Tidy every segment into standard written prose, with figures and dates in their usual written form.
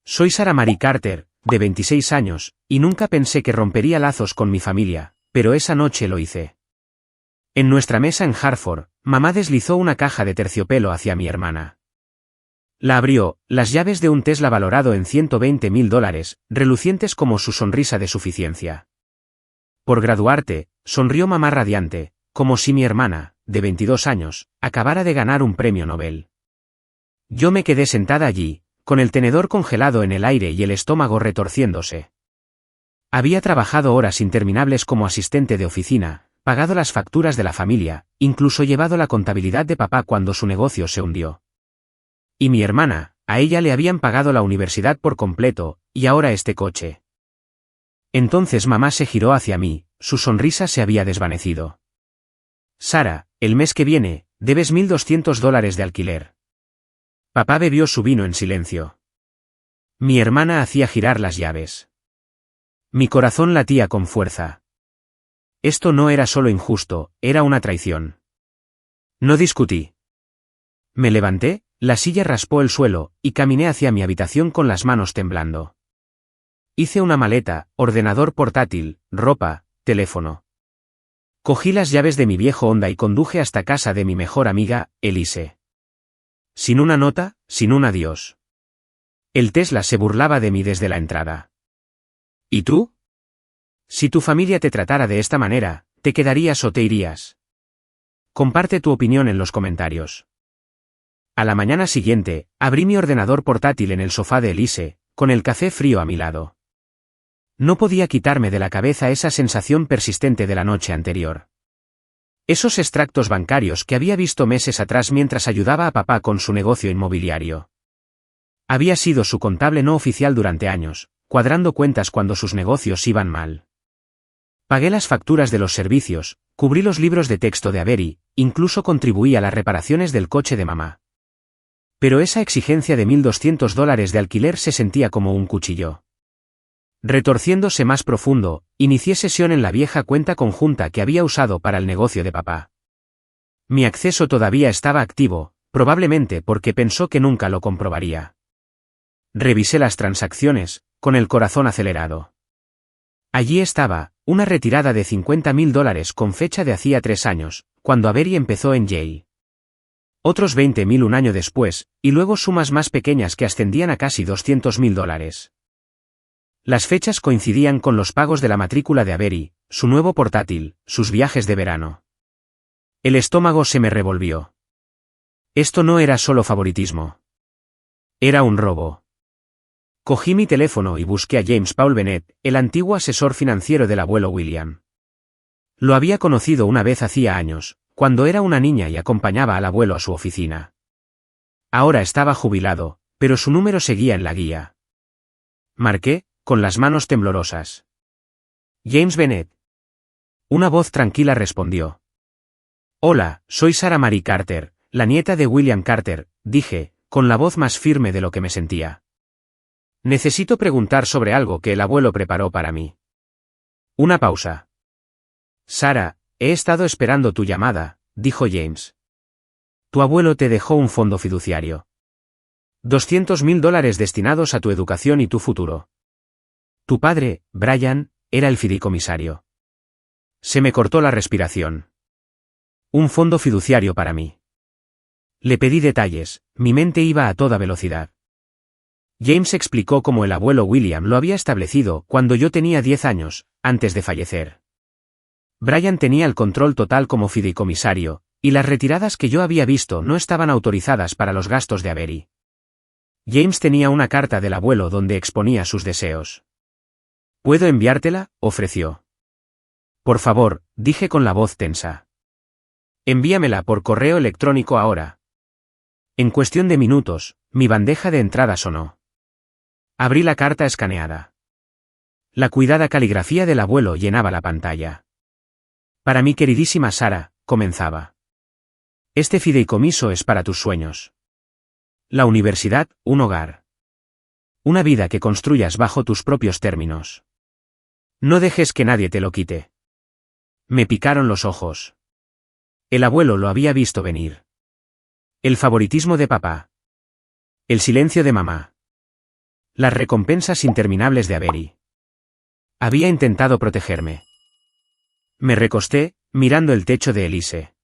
Soy Sarah Mary Carter, de 26 años, y nunca pensé que rompería lazos con mi familia, pero esa noche lo hice. En nuestra mesa en Hartford, mamá deslizó una caja de terciopelo hacia mi hermana. La abrió, las llaves de un Tesla valorado en $120.000, relucientes como su sonrisa de suficiencia. Por graduarte, sonrió mamá radiante, como si mi hermana, de 22 años, acabara de ganar un premio Nobel. Yo me quedé sentada allí, con el tenedor congelado en el aire y el estómago retorciéndose. Había trabajado horas interminables como asistente de oficina, pagado las facturas de la familia, incluso llevado la contabilidad de papá cuando su negocio se hundió. Y mi hermana, a ella le habían pagado la universidad por completo, y ahora este coche. Entonces mamá se giró hacia mí, su sonrisa se había desvanecido. Sarah, el mes que viene, debes $1.200 de alquiler. Papá bebió su vino en silencio. Mi hermana hacía girar las llaves. Mi corazón latía con fuerza. Esto no era solo injusto, era una traición. No discutí. Me levanté, la silla raspó el suelo, y caminé hacia mi habitación con las manos temblando. Hice una maleta, ordenador portátil, ropa, teléfono. Cogí las llaves de mi viejo Honda y conduje hasta casa de mi mejor amiga, Elise. Sin una nota, sin un adiós. El Tesla se burlaba de mí desde la entrada. ¿Y tú? Si tu familia te tratara de esta manera, ¿te quedarías o te irías? Comparte tu opinión en los comentarios. A la mañana siguiente, abrí mi ordenador portátil en el sofá de Elise, con el café frío a mi lado. No podía quitarme de la cabeza esa sensación persistente de la noche anterior. Esos extractos bancarios que había visto meses atrás mientras ayudaba a papá con su negocio inmobiliario. Había sido su contable no oficial durante años, cuadrando cuentas cuando sus negocios iban mal. Pagué las facturas de los servicios, cubrí los libros de texto de Avery, incluso contribuí a las reparaciones del coche de mamá. Pero esa exigencia de $1.200 de alquiler se sentía como un cuchillo. Retorciéndose más profundo, inicié sesión en la vieja cuenta conjunta que había usado para el negocio de papá. Mi acceso todavía estaba activo, probablemente porque pensó que nunca lo comprobaría. Revisé las transacciones, con el corazón acelerado. Allí estaba, una retirada de $50.000 con fecha de hacía 3 años, cuando Avery empezó en Yale. Otros $20.000 un año después, y luego sumas más pequeñas que ascendían a casi $200.000. Las fechas coincidían con los pagos de la matrícula de Avery, su nuevo portátil, sus viajes de verano. El estómago se me revolvió. Esto no era solo favoritismo. Era un robo. Cogí mi teléfono y busqué a James Paul Bennett, el antiguo asesor financiero del abuelo William. Lo había conocido una vez hacía años, cuando era una niña y acompañaba al abuelo a su oficina. Ahora estaba jubilado, pero su número seguía en la guía. Marqué, con las manos temblorosas. James Bennett. Una voz tranquila respondió. Hola, soy Sarah Mary Carter, la nieta de William Carter, dije, con la voz más firme de lo que me sentía. Necesito preguntar sobre algo que el abuelo preparó para mí. Una pausa. Sarah, he estado esperando tu llamada, dijo James. Tu abuelo te dejó un fondo fiduciario. $200.000 destinados a tu educación y tu futuro. Tu padre, Brian, era el fideicomisario. Se me cortó la respiración. Un fondo fiduciario para mí. Le pedí detalles, mi mente iba a toda velocidad. James explicó cómo el abuelo William lo había establecido cuando yo tenía 10 años, antes de fallecer. Brian tenía el control total como fideicomisario, y las retiradas que yo había visto no estaban autorizadas para los gastos de Avery. James tenía una carta del abuelo donde exponía sus deseos. ¿Puedo enviártela?, ofreció. Por favor, dije con la voz tensa. Envíamela por correo electrónico ahora. En cuestión de minutos, mi bandeja de entrada sonó. Abrí la carta escaneada. La cuidada caligrafía del abuelo llenaba la pantalla. Para mi queridísima Sarah, comenzaba. Este fideicomiso es para tus sueños. La universidad, un hogar. Una vida que construyas bajo tus propios términos. No dejes que nadie te lo quite. Me picaron los ojos. El abuelo lo había visto venir. El favoritismo de papá. El silencio de mamá. Las recompensas interminables de Avery. Había intentado protegerme. Me recosté, mirando el techo de Elise.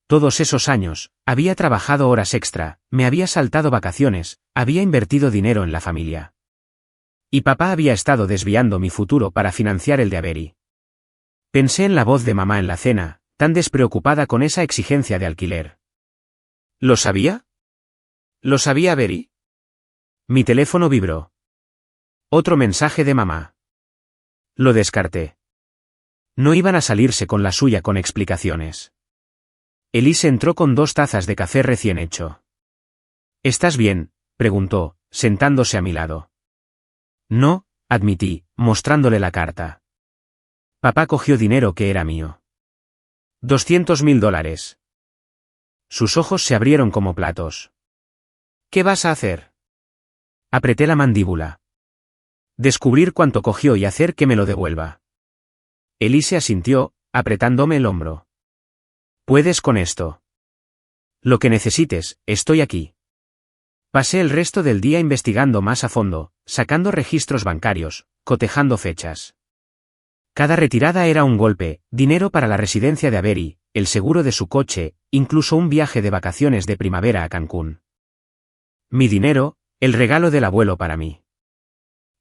Todos esos años, había trabajado horas extra, me había saltado vacaciones, había invertido dinero en la familia. Y papá había estado desviando mi futuro para financiar el de Avery. Pensé en la voz de mamá en la cena, tan despreocupada con esa exigencia de alquiler. ¿Lo sabía? ¿Lo sabía Avery? Mi teléfono vibró. Otro mensaje de mamá. Lo descarté. No iban a salirse con la suya con explicaciones. Elise entró con 2 tazas de café recién hecho. ¿Estás bien?, preguntó, sentándose a mi lado. No, admití, mostrándole la carta. Papá cogió dinero que era mío. $200.000. Sus ojos se abrieron como platos. ¿Qué vas a hacer? Apreté la mandíbula. Descubrir cuánto cogió y hacer que me lo devuelva. Elise asintió, apretándome el hombro. Puedes con esto. Lo que necesites, estoy aquí. Pasé el resto del día investigando más a fondo, sacando registros bancarios, cotejando fechas. Cada retirada era un golpe, dinero para la residencia de Avery, el seguro de su coche, incluso un viaje de vacaciones de primavera a Cancún. Mi dinero, el regalo del abuelo para mí.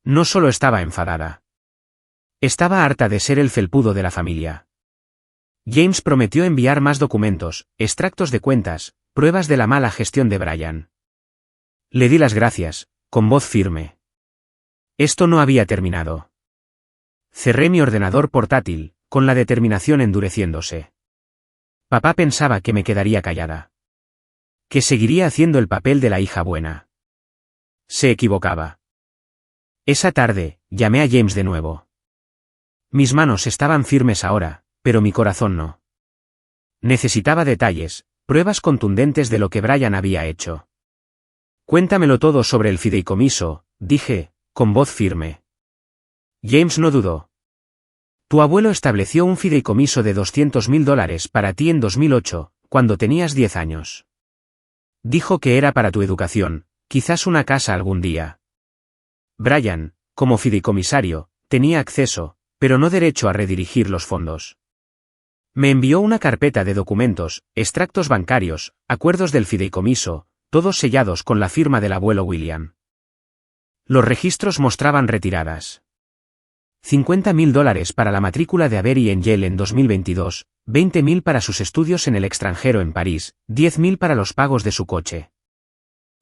No solo estaba enfadada. Estaba harta de ser el felpudo de la familia. James prometió enviar más documentos, extractos de cuentas, pruebas de la mala gestión de Brian. Le di las gracias, con voz firme. Esto no había terminado. Cerré mi ordenador portátil, con la determinación endureciéndose. Papá pensaba que me quedaría callada. Que seguiría haciendo el papel de la hija buena. Se equivocaba. Esa tarde, llamé a James de nuevo. Mis manos estaban firmes ahora, pero mi corazón no. Necesitaba detalles, pruebas contundentes de lo que Brian había hecho. Cuéntamelo todo sobre el fideicomiso, dije, con voz firme. James no dudó. Tu abuelo estableció un fideicomiso de $200.000 para ti en 2008, cuando tenías 10 años. Dijo que era para tu educación, quizás una casa algún día. Brian, como fideicomisario, tenía acceso, pero no derecho a redirigir los fondos. Me envió una carpeta de documentos, extractos bancarios, acuerdos del fideicomiso, todos sellados con la firma del abuelo William. Los registros mostraban retiradas. $50.000 para la matrícula de Avery en Yale en 2022, $20.000 para sus estudios en el extranjero en París, $10.000 para los pagos de su coche.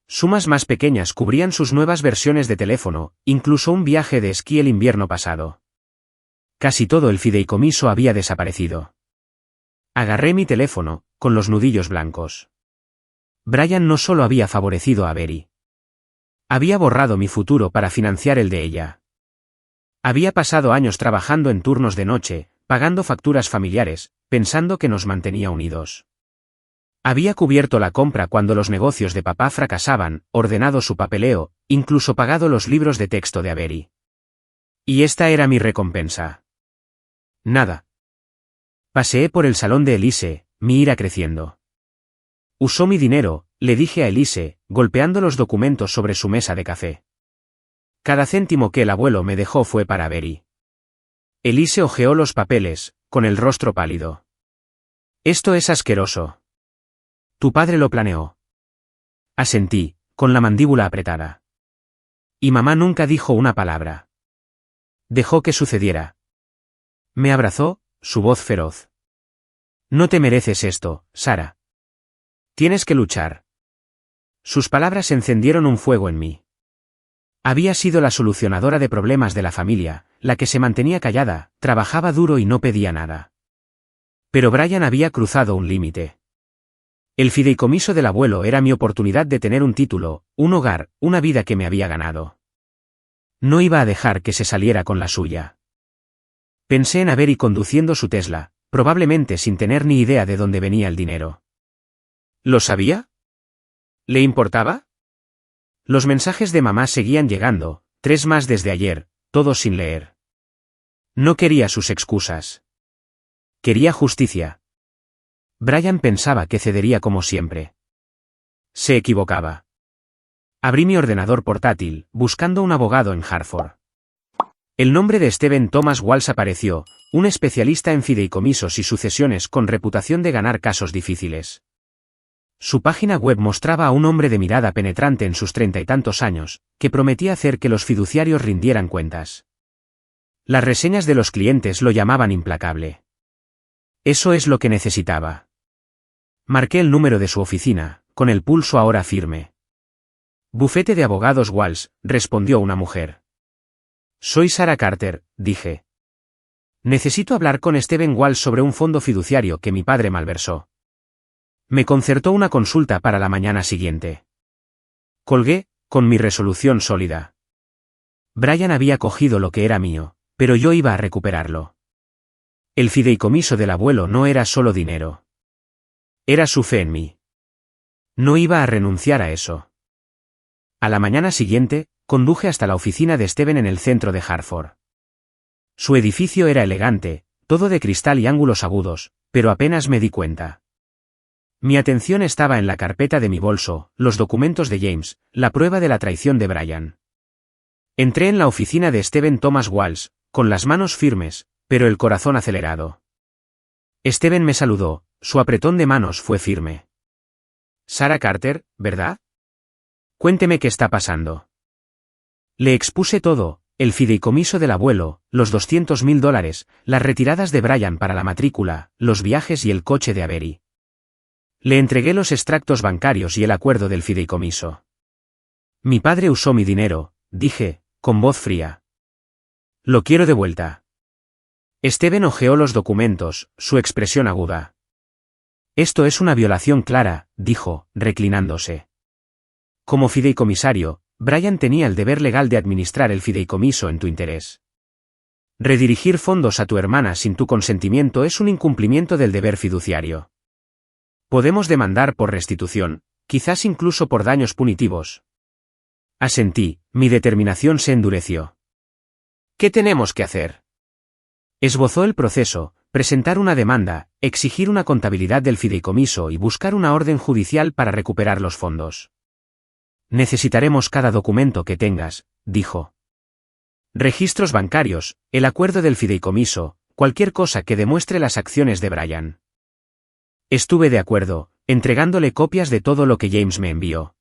Sumas más pequeñas cubrían sus nuevas versiones de teléfono, incluso un viaje de esquí el invierno pasado. Casi todo el fideicomiso había desaparecido. Agarré mi teléfono, con los nudillos blancos. Brian no solo había favorecido a Avery. Había borrado mi futuro para financiar el de ella. Había pasado años trabajando en turnos de noche, pagando facturas familiares, pensando que nos mantenía unidos. Había cubierto la compra cuando los negocios de papá fracasaban, ordenado su papeleo, incluso pagado los libros de texto de Avery. Y esta era mi recompensa. Nada. Paseé por el salón de Elise, mi ira creciendo. Usó mi dinero, le dije a Elise, golpeando los documentos sobre su mesa de café. Cada céntimo que el abuelo me dejó fue para Avery. Elise hojeó los papeles, con el rostro pálido. Esto es asqueroso. Tu padre lo planeó. Asentí, con la mandíbula apretada. Y mamá nunca dijo una palabra. Dejó que sucediera. Me abrazó, su voz feroz. No te mereces esto, Sara. Tienes que luchar. Sus palabras encendieron un fuego en mí. Había sido la solucionadora de problemas de la familia, la que se mantenía callada, trabajaba duro y no pedía nada. Pero Brian había cruzado un límite. El fideicomiso del abuelo era mi oportunidad de tener un título, un hogar, una vida que me había ganado. No iba a dejar que se saliera con la suya. Pensé en Avery conduciendo su Tesla, probablemente sin tener ni idea de dónde venía el dinero. ¿Lo sabía? ¿Le importaba? Los mensajes de mamá seguían llegando, 3 más desde ayer, todos sin leer. No quería sus excusas. Quería justicia. Brian pensaba que cedería como siempre. Se equivocaba. Abrí mi ordenador portátil, buscando un abogado en Hartford. El nombre de Stephen Thomas Walsh apareció, un especialista en fideicomisos y sucesiones con reputación de ganar casos difíciles. Su página web mostraba a un hombre de mirada penetrante en sus 30 y tantos años, que prometía hacer que los fiduciarios rindieran cuentas. Las reseñas de los clientes lo llamaban implacable. Eso es lo que necesitaba. Marqué el número de su oficina, con el pulso ahora firme. Bufete de abogados Walsh, respondió una mujer. Soy Sarah Carter, dije. Necesito hablar con Stephen Walsh sobre un fondo fiduciario que mi padre malversó. Me concertó una consulta para la mañana siguiente. Colgué, con mi resolución sólida. Brian había cogido lo que era mío, pero yo iba a recuperarlo. El fideicomiso del abuelo no era solo dinero. Era su fe en mí. No iba a renunciar a eso. A la mañana siguiente, conduje hasta la oficina de Stephen en el centro de Hartford. Su edificio era elegante, todo de cristal y ángulos agudos, pero apenas me di cuenta. Mi atención estaba en la carpeta de mi bolso, los documentos de James, la prueba de la traición de Brian. Entré en la oficina de Stephen Thomas Walsh, con las manos firmes, pero el corazón acelerado. Stephen me saludó, su apretón de manos fue firme. Sarah Carter, ¿verdad? Cuénteme qué está pasando. Le expuse todo, el fideicomiso del abuelo, los $200.000, las retiradas de Brian para la matrícula, los viajes y el coche de Avery. Le entregué los extractos bancarios y el acuerdo del fideicomiso. Mi padre usó mi dinero, dije, con voz fría. Lo quiero de vuelta. Stephen hojeó los documentos, su expresión aguda. Esto es una violación clara, dijo, reclinándose. Como fideicomisario, Brian tenía el deber legal de administrar el fideicomiso en tu interés. Redirigir fondos a tu hermana sin tu consentimiento es un incumplimiento del deber fiduciario. Podemos demandar por restitución, quizás incluso por daños punitivos. Asentí, mi determinación se endureció. ¿Qué tenemos que hacer? Esbozó el proceso, presentar una demanda, exigir una contabilidad del fideicomiso y buscar una orden judicial para recuperar los fondos. Necesitaremos cada documento que tengas, dijo. Registros bancarios, el acuerdo del fideicomiso, cualquier cosa que demuestre las acciones de Brian. Estuve de acuerdo, entregándole copias de todo lo que James me envió.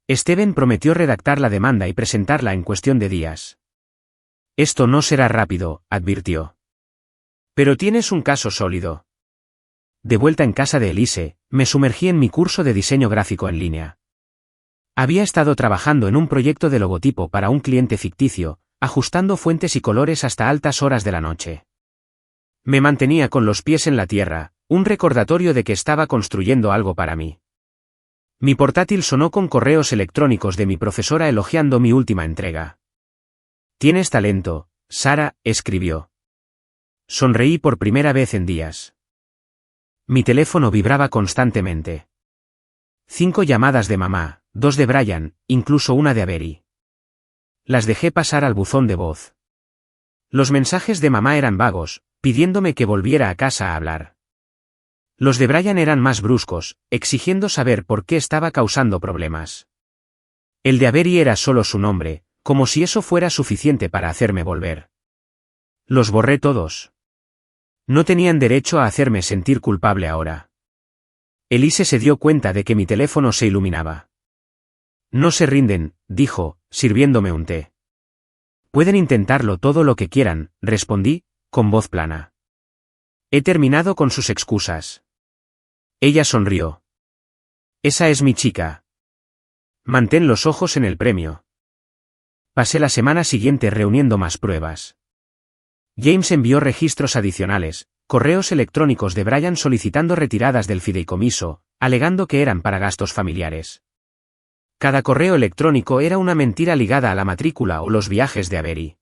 Stephen prometió redactar la demanda y presentarla en cuestión de días. Esto no será rápido, advirtió. Pero tienes un caso sólido. De vuelta en casa de Elise, me sumergí en mi curso de diseño gráfico en línea. Había estado trabajando en un proyecto de logotipo para un cliente ficticio, ajustando fuentes y colores hasta altas horas de la noche. Me mantenía con los pies en la tierra, un recordatorio de que estaba construyendo algo para mí. Mi portátil sonó con correos electrónicos de mi profesora elogiando mi última entrega. Tienes talento, Sarah, escribió. Sonreí por primera vez en días. Mi teléfono vibraba constantemente. 5 llamadas de mamá, 2 de Brian, incluso una de Avery. Las dejé pasar al buzón de voz. Los mensajes de mamá eran vagos, pidiéndome que volviera a casa a hablar. Los de Brian eran más bruscos, exigiendo saber por qué estaba causando problemas. El de Avery era solo su nombre, como si eso fuera suficiente para hacerme volver. Los borré todos. No tenían derecho a hacerme sentir culpable ahora. Elise se dio cuenta de que mi teléfono se iluminaba. No se rinden, dijo, sirviéndome un té. Pueden intentarlo todo lo que quieran, respondí, con voz plana. He terminado con sus excusas. Ella sonrió. Esa es mi chica. Mantén los ojos en el premio. Pasé la semana siguiente reuniendo más pruebas. James envió registros adicionales, correos electrónicos de Brian solicitando retiradas del fideicomiso, alegando que eran para gastos familiares. Cada correo electrónico era una mentira ligada a la matrícula o los viajes de Avery.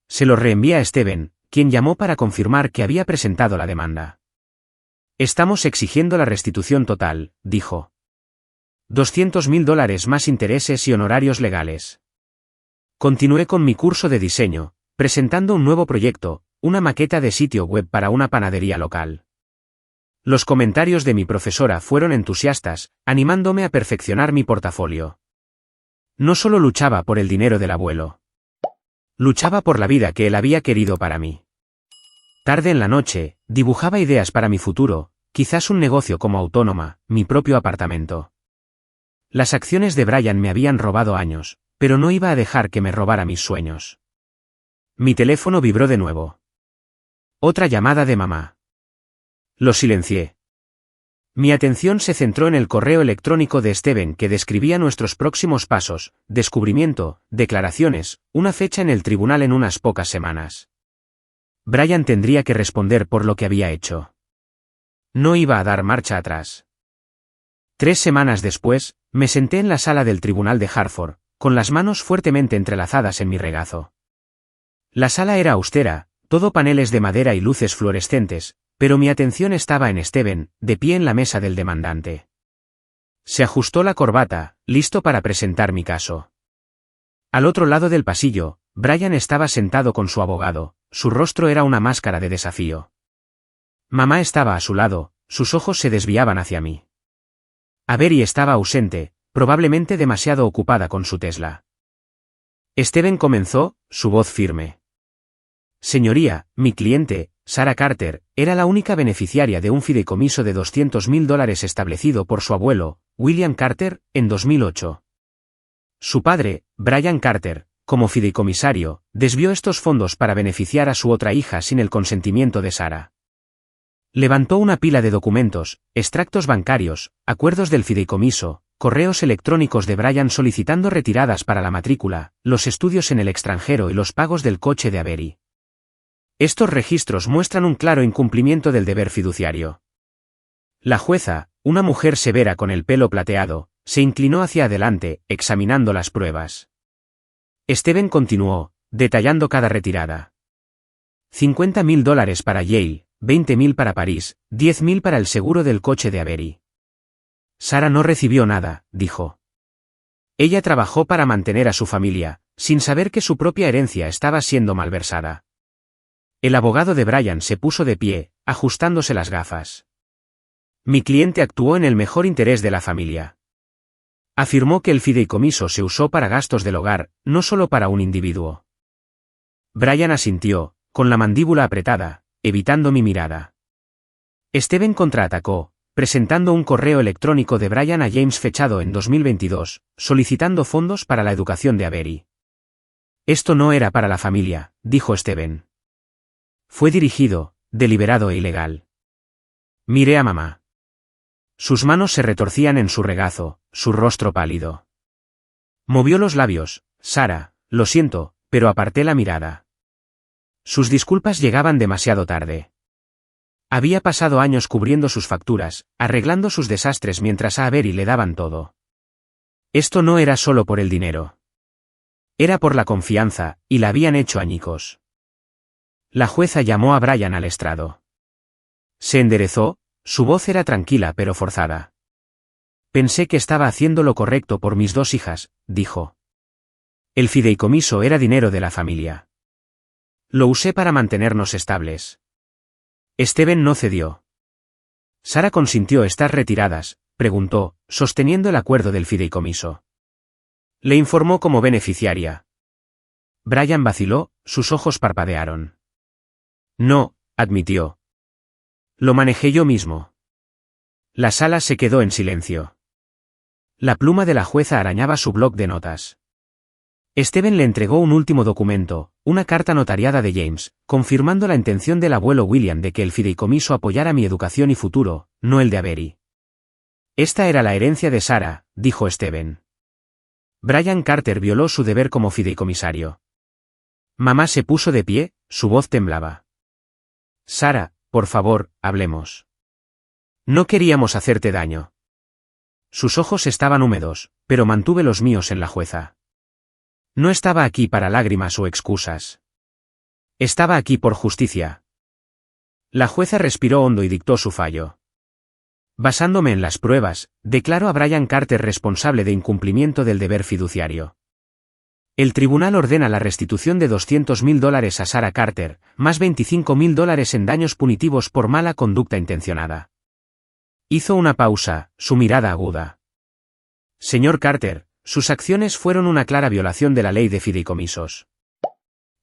Se los reenvié a Stephen, quien llamó para confirmar que había presentado la demanda. Estamos exigiendo la restitución total, dijo. $200.000 más intereses y honorarios legales. Continué con mi curso de diseño, presentando un nuevo proyecto, una maqueta de sitio web para una panadería local. Los comentarios de mi profesora fueron entusiastas, animándome a perfeccionar mi portafolio. No solo luchaba por el dinero del abuelo. Luchaba por la vida que él había querido para mí. Tarde en la noche, dibujaba ideas para mi futuro, quizás un negocio como autónoma, mi propio apartamento. Las acciones de Brian me habían robado años, pero no iba a dejar que me robara mis sueños. Mi teléfono vibró de nuevo. Otra llamada de mamá. Lo silencié. Mi atención se centró en el correo electrónico de Steven que describía nuestros próximos pasos, descubrimiento, declaraciones, una fecha en el tribunal en unas pocas semanas. Brian tendría que responder por lo que había hecho. No iba a dar marcha atrás. 3 semanas después, me senté en la sala del tribunal de Hartford, con las manos fuertemente entrelazadas en mi regazo. La sala era austera, todo paneles de madera y luces fluorescentes, pero mi atención estaba en Steven, de pie en la mesa del demandante. Se ajustó la corbata, listo para presentar mi caso. Al otro lado del pasillo, Brian estaba sentado con su abogado, su rostro era una máscara de desafío. Mamá estaba a su lado, sus ojos se desviaban hacia mí. Avery estaba ausente, probablemente demasiado ocupada con su Tesla. Steven comenzó, su voz firme. Señoría, mi cliente, Sarah Carter, era la única beneficiaria de un fideicomiso de $200.000 establecido por su abuelo, William Carter, en 2008. Su padre, Brian Carter, como fideicomisario, desvió estos fondos para beneficiar a su otra hija sin el consentimiento de Sarah. Levantó una pila de documentos, extractos bancarios, acuerdos del fideicomiso, correos electrónicos de Brian solicitando retiradas para la matrícula, los estudios en el extranjero y los pagos del coche de Avery. Estos registros muestran un claro incumplimiento del deber fiduciario. La jueza, una mujer severa con el pelo plateado, se inclinó hacia adelante, examinando las pruebas. Steven continuó, detallando cada retirada. $50.000 para Yale, $20.000 para París, $10.000 para el seguro del coche de Avery. Sarah no recibió nada, dijo. Ella trabajó para mantener a su familia, sin saber que su propia herencia estaba siendo malversada. El abogado de Brian se puso de pie, ajustándose las gafas. Mi cliente actuó en el mejor interés de la familia. Afirmó que el fideicomiso se usó para gastos del hogar, no solo para un individuo. Brian asintió, con la mandíbula apretada, evitando mi mirada. Steven contraatacó, presentando un correo electrónico de Brian a James fechado en 2022, solicitando fondos para la educación de Avery. Esto no era para la familia, dijo Steven. Fue dirigido, deliberado e ilegal. Miré a mamá. Sus manos se retorcían en su regazo, su rostro pálido. Movió los labios, Sarah, lo siento, pero aparté la mirada. Sus disculpas llegaban demasiado tarde. Había pasado años cubriendo sus facturas, arreglando sus desastres mientras a Avery le daban todo. Esto no era solo por el dinero. Era por la confianza, y la habían hecho añicos. La jueza llamó a Brian al estrado. Se enderezó, su voz era tranquila pero forzada. Pensé que estaba haciendo lo correcto por mis 2 hijas, dijo. El fideicomiso era dinero de la familia. Lo usé para mantenernos estables. Steven no cedió. Sarah consintió estar retiradas, preguntó, sosteniendo el acuerdo del fideicomiso. Le informó como beneficiaria. Brian vaciló, sus ojos parpadearon. No, admitió. Lo manejé yo mismo. La sala se quedó en silencio. La pluma de la jueza arañaba su bloc de notas. Steven le entregó un último documento, una carta notariada de James, confirmando la intención del abuelo William de que el fideicomiso apoyara mi educación y futuro, no el de Avery. Esta era la herencia de Sarah, dijo Steven. Brian Carter violó su deber como fideicomisario. Mamá se puso de pie, su voz temblaba. Sarah, por favor, hablemos. No queríamos hacerte daño. Sus ojos estaban húmedos, pero mantuve los míos en la jueza. No estaba aquí para lágrimas o excusas. Estaba aquí por justicia. La jueza respiró hondo y dictó su fallo. Basándome en las pruebas, declaro a Brian Carter responsable de incumplimiento del deber fiduciario. El tribunal ordena la restitución de $200.000 a Sarah Carter, más $25.000 en daños punitivos por mala conducta intencionada. Hizo una pausa, su mirada aguda. Señor Carter, sus acciones fueron una clara violación de la ley de fideicomisos.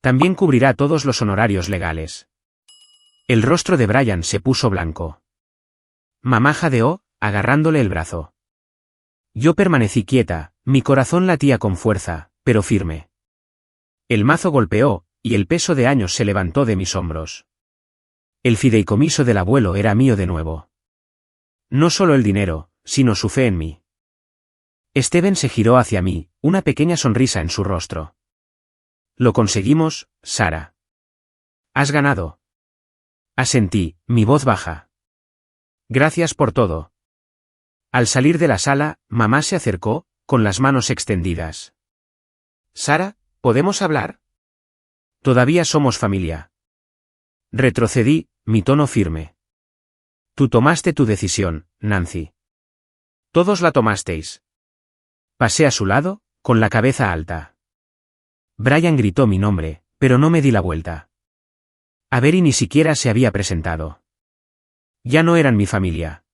También cubrirá todos los honorarios legales. El rostro de Brian se puso blanco. Mamá jadeó, agarrándole el brazo. Yo permanecí quieta, mi corazón latía con fuerza, pero firme. El mazo golpeó, y el peso de años se levantó de mis hombros. El fideicomiso del abuelo era mío de nuevo. No solo el dinero, sino su fe en mí. Steven se giró hacia mí, una pequeña sonrisa en su rostro. Lo conseguimos, Sara. Has ganado. Asentí, mi voz baja. Gracias por todo. Al salir de la sala, mamá se acercó, con las manos extendidas. Sara, ¿podemos hablar? Todavía somos familia. Retrocedí, mi tono firme. Tú tomaste tu decisión, Nancy. Todos la tomasteis. Pasé a su lado, con la cabeza alta. Brian gritó mi nombre, pero no me di la vuelta. Avery ni siquiera se había presentado. Ya no eran mi familia.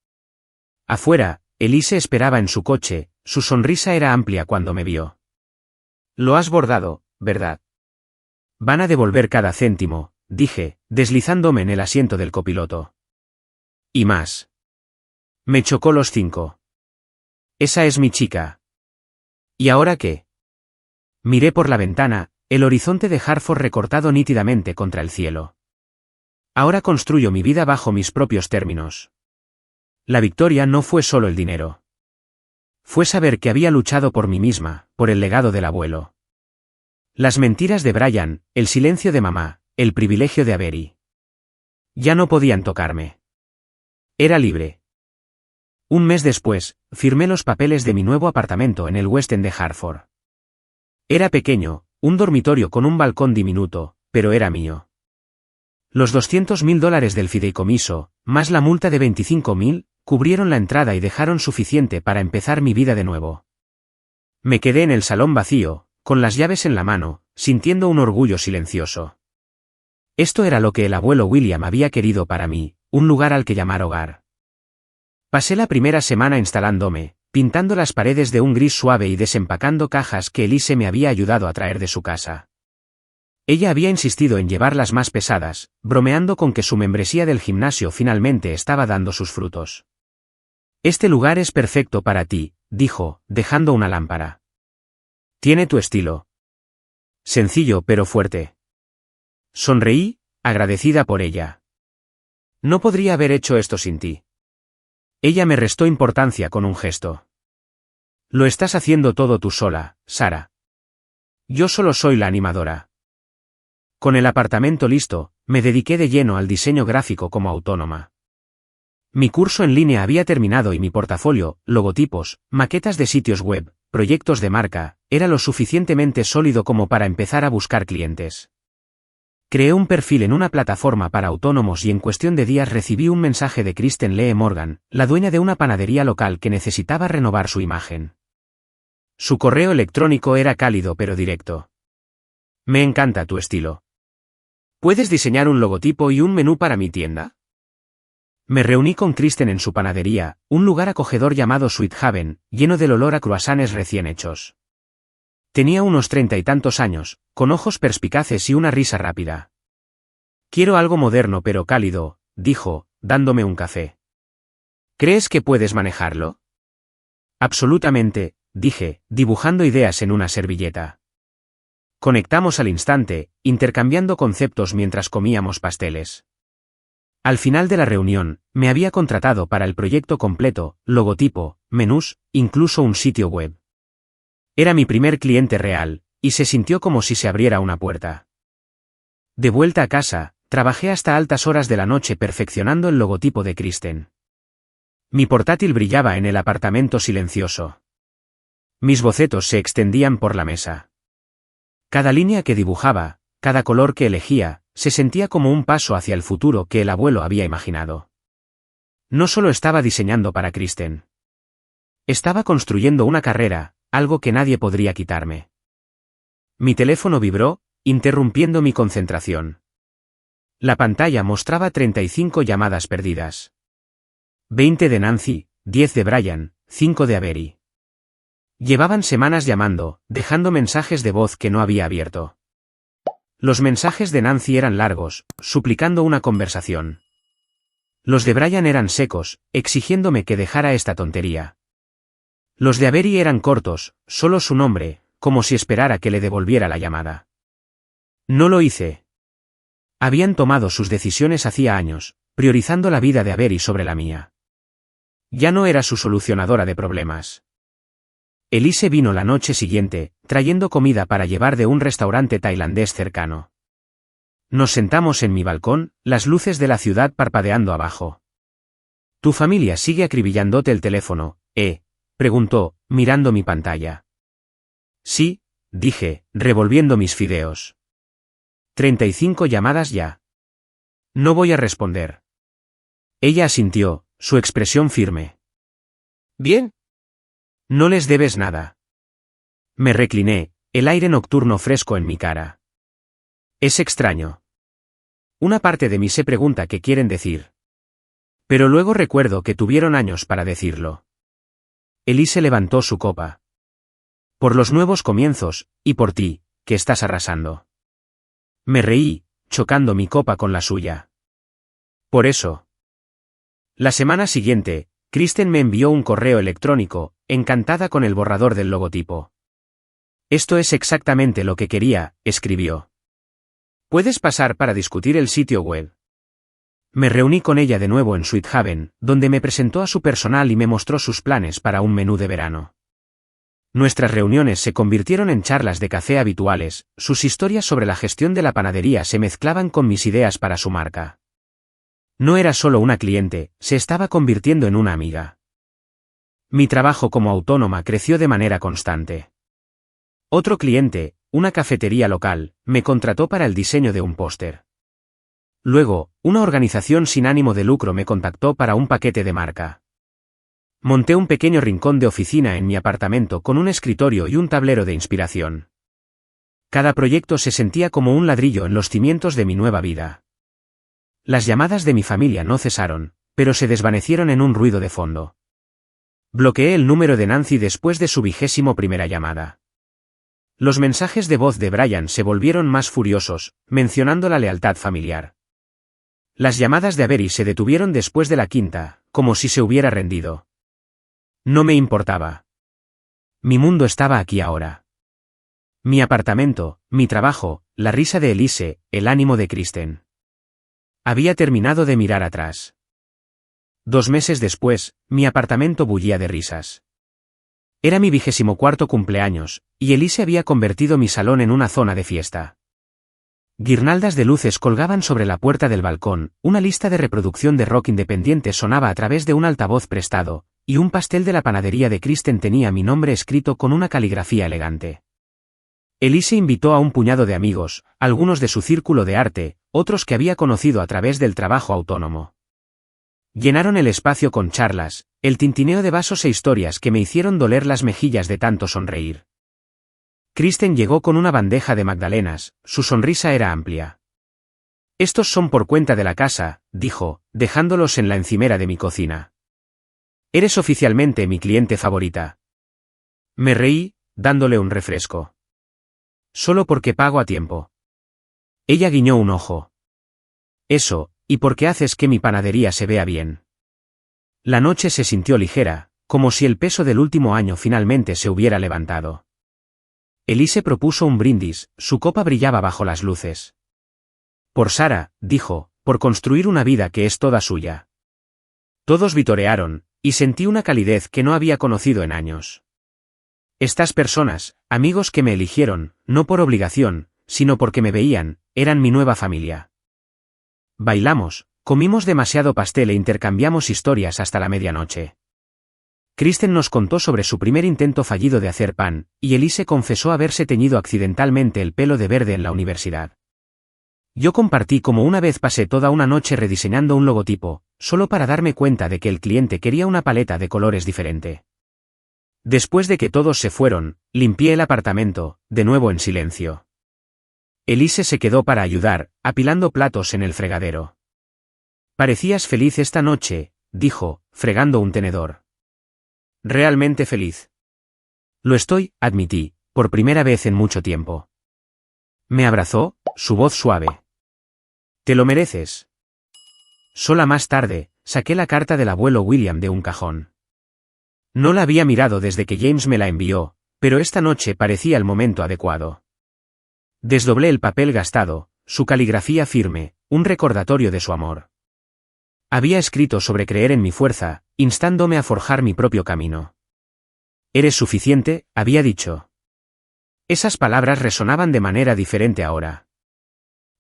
Afuera, Elise esperaba en su coche, su sonrisa era amplia cuando me vio. Lo has bordado, ¿verdad? Van a devolver cada céntimo, dije, deslizándome en el asiento del copiloto. Y más. Me chocó los 5. Esa es mi chica. ¿Y ahora qué? Miré por la ventana, el horizonte de Hartford recortado nítidamente contra el cielo. Ahora construyo mi vida bajo mis propios términos. La victoria no fue solo el dinero. Fue saber que había luchado por mí misma, por el legado del abuelo. Las mentiras de Brian, el silencio de mamá, el privilegio de Avery. Ya no podían tocarme. Era libre. Un mes después, firmé los papeles de mi nuevo apartamento en el West End de Hartford. Era pequeño, un dormitorio con un balcón diminuto, pero era mío. Los $200.000 del fideicomiso, más la multa de $25.000, cubrieron la entrada y dejaron suficiente para empezar mi vida de nuevo. Me quedé en el salón vacío, con las llaves en la mano, sintiendo un orgullo silencioso. Esto era lo que el abuelo William había querido para mí, un lugar al que llamar hogar. Pasé la primera semana instalándome, pintando las paredes de un gris suave y desempacando cajas que Elise me había ayudado a traer de su casa. Ella había insistido en llevar las más pesadas, bromeando con que su membresía del gimnasio finalmente estaba dando sus frutos. Este lugar es perfecto para ti, dijo, dejando una lámpara. Tiene tu estilo. Sencillo pero fuerte. Sonreí, agradecida por ella. No podría haber hecho esto sin ti. Ella me restó importancia con un gesto. Lo estás haciendo todo tú sola, Sara. Yo solo soy la animadora. Con el apartamento listo, me dediqué de lleno al diseño gráfico como autónoma. Mi curso en línea había terminado y mi portafolio, logotipos, maquetas de sitios web, proyectos de marca, era lo suficientemente sólido como para empezar a buscar clientes. Creé un perfil en una plataforma para autónomos y en cuestión de días recibí un mensaje de Kristen Lee Morgan, la dueña de una panadería local que necesitaba renovar su imagen. Su correo electrónico era cálido pero directo. Me encanta tu estilo. ¿Puedes diseñar un logotipo y un menú para mi tienda? Me reuní con Kristen en su panadería, un lugar acogedor llamado Sweet Haven, lleno del olor a croissants recién hechos. Tenía unos 30 y tantos años, con ojos perspicaces y una risa rápida. Quiero algo moderno pero cálido, dijo, dándome un café. ¿Crees que puedes manejarlo? Absolutamente, dije, dibujando ideas en una servilleta. Conectamos al instante, intercambiando conceptos mientras comíamos pasteles. Al final de la reunión, me había contratado para el proyecto completo, logotipo, menús, incluso un sitio web. Era mi primer cliente real, y se sintió como si se abriera una puerta. De vuelta a casa, trabajé hasta altas horas de la noche perfeccionando el logotipo de Kristen. Mi portátil brillaba en el apartamento silencioso. Mis bocetos se extendían por la mesa. Cada línea que dibujaba, cada color que elegía, se sentía como un paso hacia el futuro que el abuelo había imaginado. No solo estaba diseñando para Kristen. Estaba construyendo una carrera, algo que nadie podría quitarme. Mi teléfono vibró, interrumpiendo mi concentración. La pantalla mostraba 35 llamadas perdidas. 20 de Nancy, 10 de Brian, 5 de Avery. Llevaban semanas llamando, dejando mensajes de voz que no había abierto. Los mensajes de Nancy eran largos, suplicando una conversación. Los de Brian eran secos, exigiéndome que dejara esta tontería. Los de Avery eran cortos, solo su nombre, como si esperara que le devolviera la llamada. No lo hice. Habían tomado sus decisiones hacía años, priorizando la vida de Avery sobre la mía. Ya no era su solucionadora de problemas. Elise vino la noche siguiente, trayendo comida para llevar de un restaurante tailandés cercano. Nos sentamos en mi balcón, las luces de la ciudad parpadeando abajo. «¿Tu familia sigue acribillándote el teléfono, preguntó, mirando mi pantalla. «Sí», dije, revolviendo mis fideos. 35 llamadas ya. No voy a responder. Ella asintió, su expresión firme. «Bien. No les debes nada». Me recliné, el aire nocturno fresco en mi cara. Es extraño. Una parte de mí se pregunta qué quieren decir. Pero luego recuerdo que tuvieron años para decirlo. Elise levantó su copa. «Por los nuevos comienzos, y por ti, que estás arrasando». Me reí, chocando mi copa con la suya. «Por eso». La semana siguiente, Kristen me envió un correo electrónico, encantada con el borrador del logotipo. «Esto es exactamente lo que quería», escribió. «¿Puedes pasar para discutir el sitio web?» Me reuní con ella de nuevo en Sweet Haven, donde me presentó a su personal y me mostró sus planes para un menú de verano. Nuestras reuniones se convirtieron en charlas de café habituales, sus historias sobre la gestión de la panadería se mezclaban con mis ideas para su marca. No era solo una cliente, se estaba convirtiendo en una amiga. Mi trabajo como autónoma creció de manera constante. Otro cliente, una cafetería local, me contrató para el diseño de un póster. Luego, una organización sin ánimo de lucro me contactó para un paquete de marca. Monté un pequeño rincón de oficina en mi apartamento con un escritorio y un tablero de inspiración. Cada proyecto se sentía como un ladrillo en los cimientos de mi nueva vida. Las llamadas de mi familia no cesaron, pero se desvanecieron en un ruido de fondo. Bloqueé el número de Nancy después de su 21ª llamada. Los mensajes de voz de Brian se volvieron más furiosos, mencionando la lealtad familiar. Las llamadas de Avery se detuvieron después de la 5ª, como si se hubiera rendido. No me importaba. Mi mundo estaba aquí ahora. Mi apartamento, mi trabajo, la risa de Elise, el ánimo de Kristen. Había terminado de mirar atrás. 2 meses después, mi apartamento bullía de risas. Era mi 24º cumpleaños, y Elise había convertido mi salón en una zona de fiesta. Guirnaldas de luces colgaban sobre la puerta del balcón, una lista de reproducción de rock independiente sonaba a través de un altavoz prestado, y un pastel de la panadería de Kristen tenía mi nombre escrito con una caligrafía elegante. Elise invitó a un puñado de amigos, algunos de su círculo de arte, otros que había conocido a través del trabajo autónomo. Llenaron el espacio con charlas, el tintineo de vasos e historias que me hicieron doler las mejillas de tanto sonreír. Kristen llegó con una bandeja de magdalenas, su sonrisa era amplia. «Estos son por cuenta de la casa», dijo, dejándolos en la encimera de mi cocina. «Eres oficialmente mi cliente favorita». Me reí, dándole un refresco. «Solo porque pago a tiempo». Ella guiñó un ojo. «Eso, y porque haces que mi panadería se vea bien». La noche se sintió ligera, como si el peso del último año finalmente se hubiera levantado. Elise propuso un brindis, su copa brillaba bajo las luces. «Por Sara», dijo, «por construir una vida que es toda suya». Todos vitorearon, y sentí una calidez que no había conocido en años. Estas personas, amigos que me eligieron, no por obligación, sino porque me veían, eran mi nueva familia. Bailamos, comimos demasiado pastel e intercambiamos historias hasta la medianoche. Kristen nos contó sobre su primer intento fallido de hacer pan, y Elise confesó haberse teñido accidentalmente el pelo de verde en la universidad. Yo compartí cómo una vez pasé toda una noche rediseñando un logotipo, solo para darme cuenta de que el cliente quería una paleta de colores diferente. Después de que todos se fueron, limpié el apartamento, de nuevo en silencio. Elise se quedó para ayudar, apilando platos en el fregadero. «Parecías feliz esta noche», dijo, fregando un tenedor. «Realmente feliz». Lo estoy, admití, por primera vez en mucho tiempo. Me abrazó, su voz suave. Te lo mereces. Sola más tarde, saqué la carta del abuelo William de un cajón. No la había mirado desde que James me la envió, pero esta noche parecía el momento adecuado. Desdoblé el papel gastado, su caligrafía firme, un recordatorio de su amor. Había escrito sobre creer en mi fuerza, instándome a forjar mi propio camino. Eres suficiente, había dicho. Esas palabras resonaban de manera diferente ahora.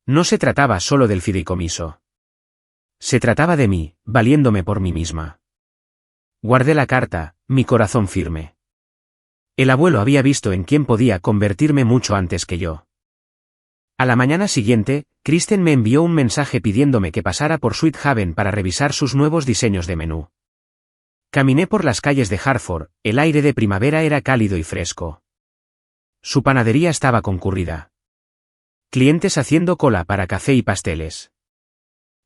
No se trataba solo del fideicomiso. Se trataba de mí, valiéndome por mí misma. Guardé la carta, mi corazón firme. El abuelo había visto en quién podía convertirme mucho antes que yo. A la mañana siguiente, Kristen me envió un mensaje pidiéndome que pasara por Sweet Haven para revisar sus nuevos diseños de menú. Caminé por las calles de Hartford, el aire de primavera era cálido y fresco. Su panadería estaba concurrida. Clientes haciendo cola para café y pasteles.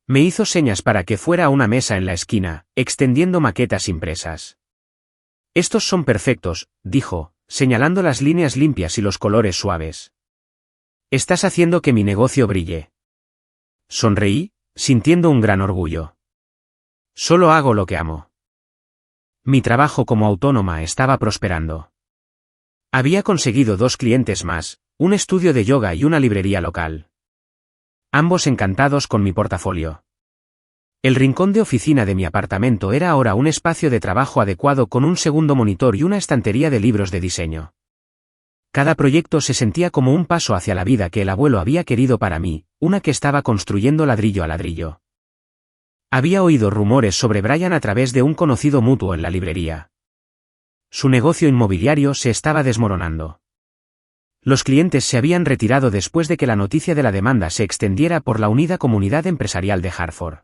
Me hizo señas para que fuera a una mesa en la esquina, extendiendo maquetas impresas. Estos son perfectos, dijo, señalando las líneas limpias y los colores suaves. Estás haciendo que mi negocio brille. Sonreí, sintiendo un gran orgullo. Solo hago lo que amo. Mi trabajo como autónoma estaba prosperando. Había conseguido 2 clientes más, un estudio de yoga y una librería local. Ambos encantados con mi portafolio. El rincón de oficina de mi apartamento era ahora un espacio de trabajo adecuado con un segundo monitor y una estantería de libros de diseño. Cada proyecto se sentía como un paso hacia la vida que el abuelo había querido para mí, una que estaba construyendo ladrillo a ladrillo. Había oído rumores sobre Brian a través de un conocido mutuo en la librería. Su negocio inmobiliario se estaba desmoronando. Los clientes se habían retirado después de que la noticia de la demanda se extendiera por la unida comunidad empresarial de Hartford.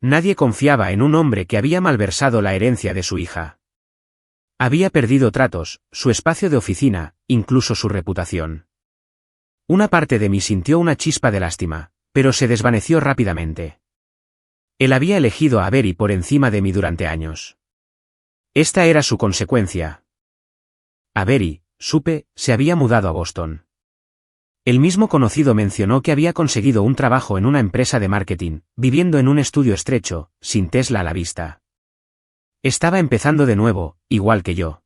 Nadie confiaba en un hombre que había malversado la herencia de su hija. Había perdido tratos, su espacio de oficina, incluso su reputación. Una parte de mí sintió una chispa de lástima, pero se desvaneció rápidamente. Él había elegido a Avery por encima de mí durante años. Esta era su consecuencia. Avery, supe, se había mudado a Boston. El mismo conocido mencionó que había conseguido un trabajo en una empresa de marketing, viviendo en un estudio estrecho, sin Tesla a la vista. Estaba empezando de nuevo, igual que yo.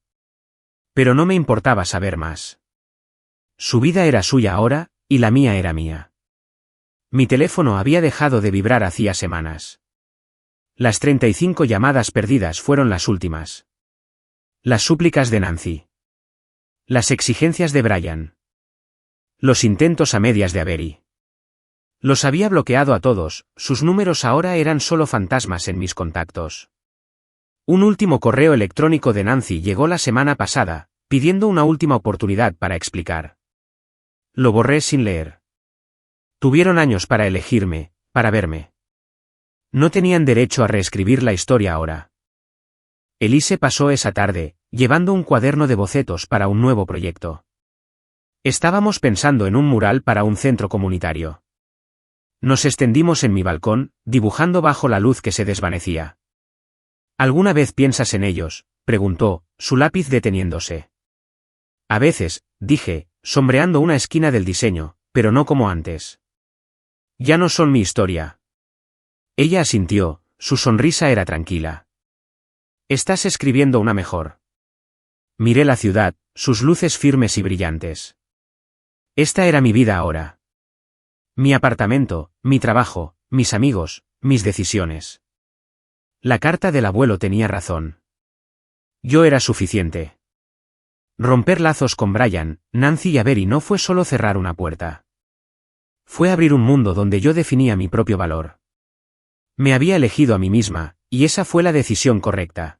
Pero no me importaba saber más. Su vida era suya ahora, y la mía era mía. Mi teléfono había dejado de vibrar hacía semanas. Las 35 llamadas perdidas fueron las últimas. Las súplicas de Nancy. Las exigencias de Brian. Los intentos a medias de Avery. Los había bloqueado a todos, sus números ahora eran solo fantasmas en mis contactos. Un último correo electrónico de Nancy llegó la semana pasada, pidiendo una última oportunidad para explicar. Lo borré sin leer. Tuvieron años para elegirme, para verme. No tenían derecho a reescribir la historia ahora. Elise pasó esa tarde, llevando un cuaderno de bocetos para un nuevo proyecto. Estábamos pensando en un mural para un centro comunitario. Nos extendimos en mi balcón, dibujando bajo la luz que se desvanecía. ¿Alguna vez piensas en ellos?, preguntó, su lápiz deteniéndose. A veces, dije, sombreando una esquina del diseño, pero no como antes. Ya no son mi historia. Ella asintió, su sonrisa era tranquila. Estás escribiendo una mejor. Miré la ciudad, sus luces firmes y brillantes. Esta era mi vida ahora. Mi apartamento, mi trabajo, mis amigos, mis decisiones. La carta del abuelo tenía razón. Yo era suficiente. Romper lazos con Brian, Nancy y Avery no fue solo cerrar una puerta. Fue abrir un mundo donde yo definía mi propio valor. Me había elegido a mí misma, y esa fue la decisión correcta.